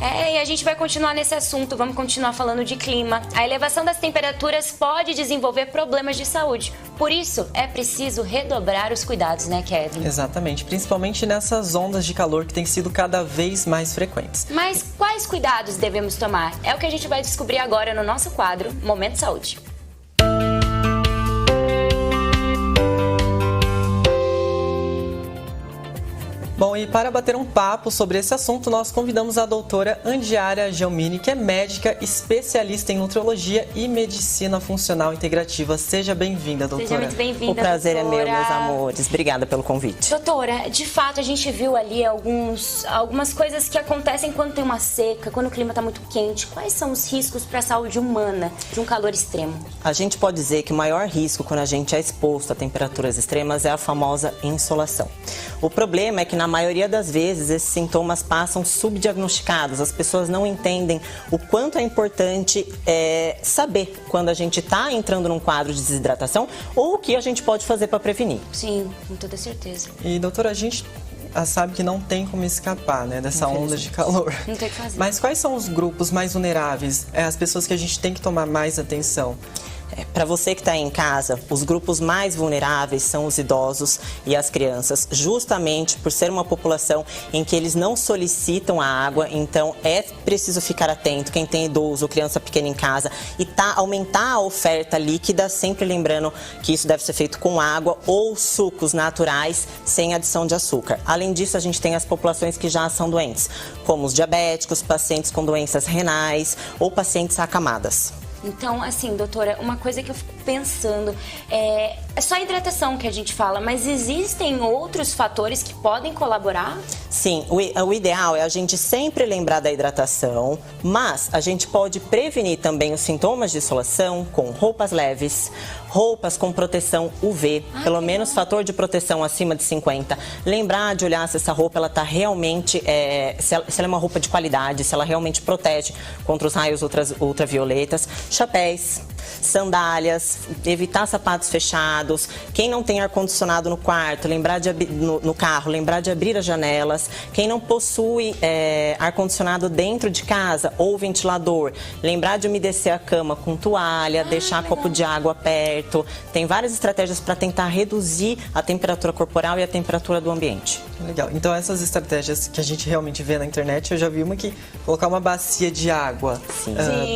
E a gente vai continuar nesse assunto, vamos continuar falando de clima. A elevação das temperaturas pode desenvolver problemas de saúde. Por isso, é preciso redobrar os cuidados, né, Kevin? Exatamente, principalmente nessas ondas de calor que têm sido cada vez mais frequentes. Mas quais cuidados devemos tomar? É o que a gente vai descobrir agora no nosso quadro Momento Saúde. Bom, e para bater um papo sobre esse assunto, nós convidamos a doutora Andiara Gelmini, que é médica especialista em nutrologia e medicina funcional integrativa. Seja bem-vinda, doutora. Seja muito bem-vinda, O prazer doutora. é meu, meus amores. Obrigada pelo convite. Doutora, de fato, a gente viu ali algumas coisas que acontecem quando tem uma seca, quando o clima está muito quente. Quais são os riscos para a saúde humana de um calor extremo? A gente pode dizer que o maior risco quando a gente é exposto a temperaturas extremas é a famosa insolação. O problema é que, na maioria das vezes, esses sintomas passam subdiagnosticados. As pessoas não entendem o quanto é importante saber quando a gente está entrando num quadro de desidratação ou o que a gente pode fazer para prevenir. Sim, com toda certeza. E, doutora, a gente sabe que não tem como escapar, né, dessa onda de calor. Não tem o que fazer. Mas quais são os grupos mais vulneráveis? As pessoas que a gente tem que tomar mais atenção? Para você que está em casa, os grupos mais vulneráveis são os idosos e as crianças, justamente por ser uma população em que eles não solicitam a água, então é preciso ficar atento, quem tem idoso ou criança pequena em casa, e aumentar a oferta líquida, sempre lembrando que isso deve ser feito com água ou sucos naturais, sem adição de açúcar. Além disso, a gente tem as populações que já são doentes, como os diabéticos, pacientes com doenças renais ou pacientes acamadas. Então, assim, doutora, uma coisa que eu fico pensando é só a hidratação que a gente fala, mas existem outros fatores que podem colaborar? Sim, o ideal é a gente sempre lembrar da hidratação, mas a gente pode prevenir também os sintomas de insolação com roupas leves, roupas com proteção UV, pelo menos fator de proteção acima de 50. Lembrar de olhar se essa roupa ela tá realmente, se ela é uma roupa de qualidade, se ela realmente protege contra os raios ultravioletas. Chapéus, sandálias, evitar sapatos fechados. Quem não tem ar-condicionado no quarto, lembrar de no carro, lembrar de abrir as janelas. Quem não possui ar-condicionado dentro de casa ou ventilador, lembrar de umedecer a cama com toalha, deixar copo de água perto. Tem várias estratégias para tentar reduzir a temperatura corporal e a temperatura do ambiente. Legal. Então essas estratégias que a gente realmente vê na internet, eu já vi uma que colocar uma bacia de água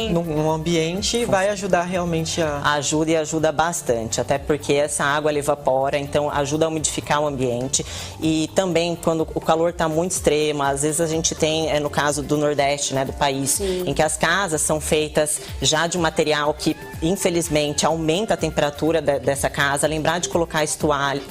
num ambiente vai ajudar realmente a... Ajuda e ajuda bastante, até porque essa água ela evapora, então ajuda a umidificar o ambiente. E também quando o calor está muito extremo, às vezes a gente tem, no caso do Nordeste, né, do país, em que as casas são feitas já de um material que infelizmente aumenta a temperatura dessa casa. Lembrar de colocar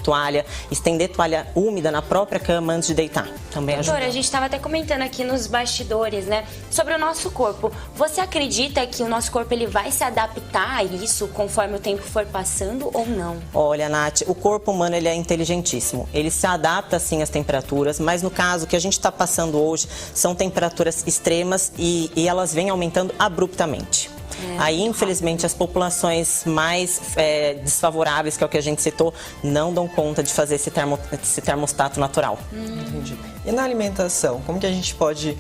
toalha, estender toalha úmida na própria cama antes de deitar. Também ajuda. Doutora, a gente estava até comentando aqui nos bastidores, né, sobre o nosso corpo. Você acredita que o nosso corpo ele vai se adaptar a isso conforme o tempo for passando ou não? Olha, Nath, o corpo humano ele é inteligentíssimo. Ele se adapta sim às temperaturas, mas no caso que a gente está passando hoje são temperaturas extremas e elas vêm aumentando abruptamente. Aí, infelizmente, as populações mais desfavoráveis, que é o que a gente citou, não dão conta de fazer esse termostato natural. Entendi. E na alimentação, como que a gente pode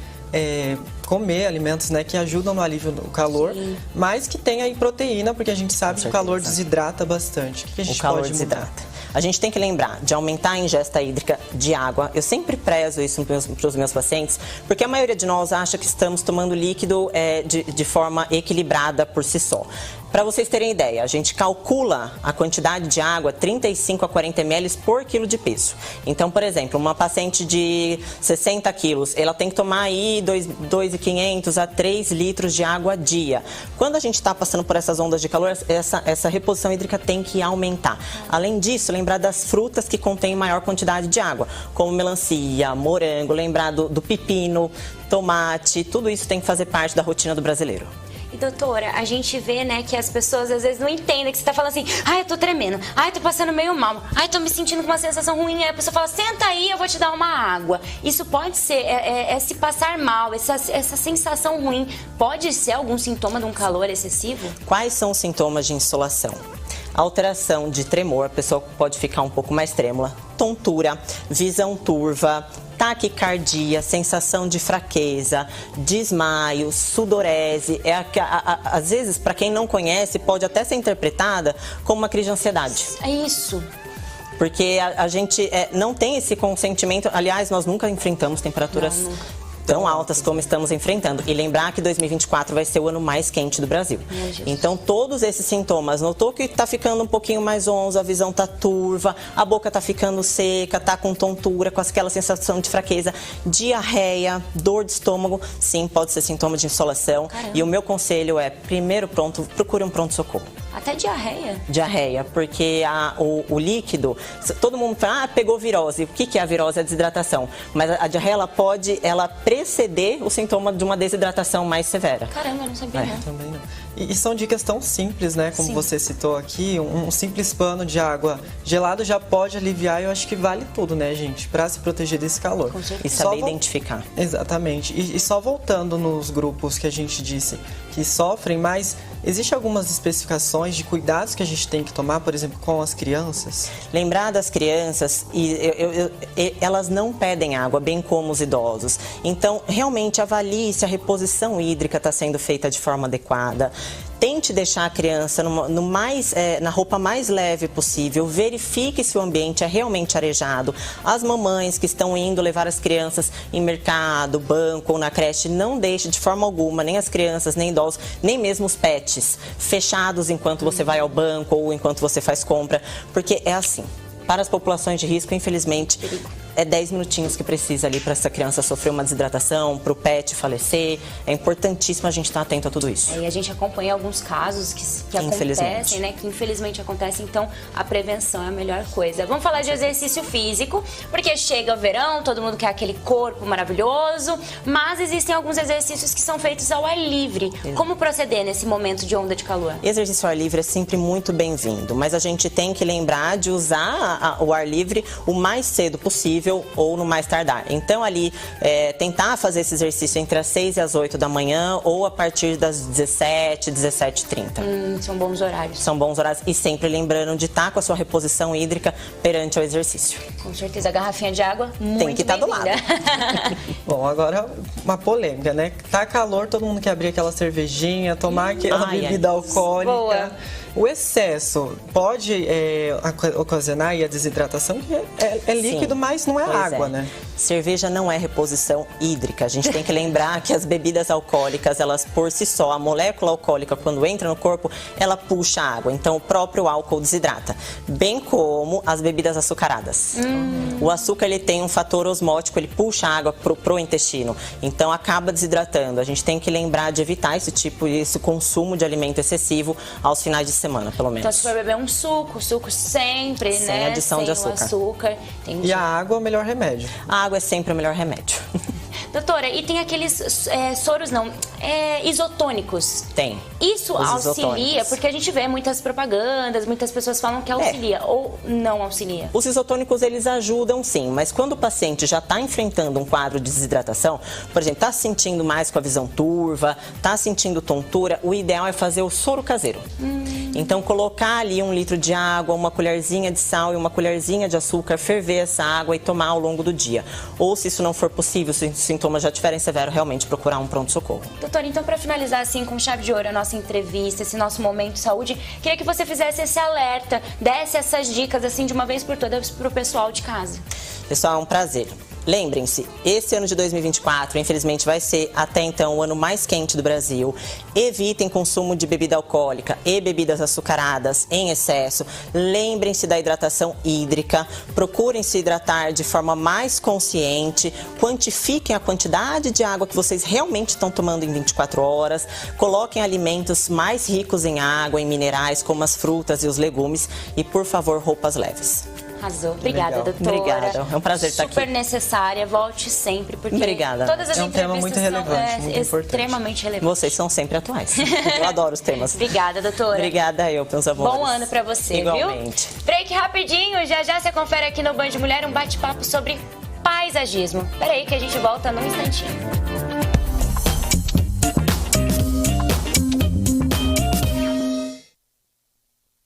comer alimentos, né, que ajudam no alívio do calor, mas que tem aí proteína, porque a gente sabe que o calor desidrata bastante. O que a gente pode mudar? A gente tem que lembrar de aumentar a ingesta hídrica de água. Eu sempre prezo isso para os meus pacientes, porque a maioria de nós acha que estamos tomando líquido de forma equilibrada por si só. Para vocês terem ideia, a gente calcula a quantidade de água 35 a 40 ml por quilo de peso. Então, por exemplo, uma paciente de 60 quilos, ela tem que tomar aí 2.500 a 3 litros de água dia. Quando a gente está passando por essas ondas de calor, essa reposição hídrica tem que aumentar. Além disso, lembrar das frutas que contêm maior quantidade de água, como melancia, morango, lembrar do pepino, tomate, tudo isso tem que fazer parte da rotina do brasileiro. E doutora, a gente vê, né, que as pessoas às vezes não entendem, que você tá falando assim, ai, eu tô tremendo, ai, eu tô passando meio mal, ai, tô me sentindo com uma sensação ruim, aí a pessoa fala, senta aí, eu vou te dar uma água. Isso pode ser, se passar mal, essa sensação ruim, pode ser algum sintoma de um calor excessivo? Quais são os sintomas de insolação? Alteração de tremor, a pessoa pode ficar um pouco mais trêmula, tontura, visão turva, taquicardia, sensação de fraqueza, desmaio, sudorese. Às vezes, para quem não conhece, pode até ser interpretada como uma crise de ansiedade. É isso. Porque a gente não tem esse consentimento. Aliás, nós nunca enfrentamos temperaturas tão altas como estamos enfrentando. E lembrar que 2024 vai ser o ano mais quente do Brasil. Então, todos esses sintomas, notou que tá ficando um pouquinho mais zonzo, a visão tá turva, a boca tá ficando seca, tá com tontura, com aquela sensação de fraqueza, diarreia, dor de estômago, sim, pode ser sintoma de insolação. Caramba. E o meu conselho é, primeiro procure um pronto-socorro. Até diarreia? Diarreia, porque o líquido, todo mundo fala, pegou virose. O que é a virose? É a desidratação. Mas a diarreia, ela preceder o sintoma de uma desidratação mais severa. Caramba, eu não sabia não. Também não. E são dicas tão simples, né? Como você citou aqui, um simples pano de água gelado já pode aliviar, e eu acho que vale tudo, né, gente? Pra se proteger desse calor. E saber identificar. Exatamente. E só voltando nos grupos que a gente disse que sofrem, mas existem algumas especificações de cuidados que a gente tem que tomar, por exemplo, com as crianças? Lembrar das crianças, elas não pedem água, bem como os idosos. Então, realmente avalie se a reposição hídrica está sendo feita de forma adequada. Tente deixar a criança na roupa mais leve possível. Verifique se o ambiente é realmente arejado. As mamães que estão indo levar as crianças em mercado, banco ou na creche, não deixe de forma alguma, nem as crianças, nem idosos, nem mesmo os pets, fechados enquanto você vai ao banco ou enquanto você faz compra. Porque é assim, para as populações de risco, infelizmente, é 10 minutinhos que precisa ali para essa criança sofrer uma desidratação, para o pet falecer. É importantíssimo a gente estar atento a tudo isso. E a gente acompanha alguns casos que acontecem, né? Que infelizmente acontecem, então a prevenção é a melhor coisa. Vamos falar de exercício físico, porque chega o verão, todo mundo quer aquele corpo maravilhoso, mas existem alguns exercícios que são feitos ao ar livre. Como proceder nesse momento de onda de calor? Exercício ao ar livre é sempre muito bem-vindo, mas a gente tem que lembrar de usar o ar livre o mais cedo possível ou no mais tardar. Então, ali, tentar fazer esse exercício entre as 6 e as 8 da manhã ou a partir das 17, 17h30. São bons horários. São bons horários. E sempre lembrando de estar com a sua reposição hídrica perante o exercício. Com certeza, a garrafinha de água muito tem que estar do lado. Bom, agora uma polêmica, né? Tá calor, todo mundo quer abrir aquela cervejinha, tomar aquela bebida alcoólica. Boa. O excesso pode ocasionar a desidratação, que é líquido, mas não é água, né? Cerveja não é reposição hídrica. A gente tem que lembrar que as bebidas alcoólicas, elas por si só, a molécula alcoólica, quando entra no corpo, ela puxa água. Então, o próprio álcool desidrata. Bem como as bebidas açucaradas. O açúcar, ele tem um fator osmótico, ele puxa água pro intestino. Então, acaba desidratando. A gente tem que lembrar de evitar esse consumo de alimento excessivo aos finais de semana, pelo menos. Então, se for beber um suco sempre, sem né? Sem adição de açúcar. E a água é o melhor remédio. A água é sempre o melhor remédio. Doutora, e tem aqueles isotônicos. Tem. Isso auxilia, porque a gente vê muitas propagandas, muitas pessoas falam que auxilia ou não auxilia. Os isotônicos, eles ajudam sim, mas quando o paciente já está enfrentando um quadro de desidratação, por exemplo, está se sentindo mais com a visão turva, está sentindo tontura, o ideal é fazer o soro caseiro. Então, colocar ali 1 litro de água, uma colherzinha de sal e uma colherzinha de açúcar, ferver essa água e tomar ao longo do dia. Ou, se isso não for possível, se os sintomas já estiverem severos, realmente procurar um pronto-socorro. Doutora, então, para finalizar assim com chave de ouro a nossa entrevista, esse nosso momento de saúde, queria que você fizesse esse alerta, desse essas dicas assim de uma vez por todas para o pessoal de casa. Pessoal, é um prazer. Lembrem-se, esse ano de 2024, infelizmente, vai ser até então o ano mais quente do Brasil. Evitem consumo de bebida alcoólica e bebidas açucaradas em excesso. Lembrem-se da hidratação hídrica. Procurem se hidratar de forma mais consciente. Quantifiquem a quantidade de água que vocês realmente estão tomando em 24 horas. Coloquem alimentos mais ricos em água, em minerais, como as frutas e os legumes. E, por favor, roupas leves. Arrasou. Obrigada, doutora. Obrigada. É um prazer estar aqui. Super necessária. Volte sempre, porque obrigada. Todas as entrevistas tema muito relevante, muito extremamente relevante. Vocês são sempre atuais. Eu adoro os temas. Obrigada, doutora. Obrigada eu, meus amores. Bom ano pra você, igualmente. Viu? Break rapidinho, já você confere aqui no Band Mulher um bate-papo sobre paisagismo. Peraí que a gente volta num instantinho.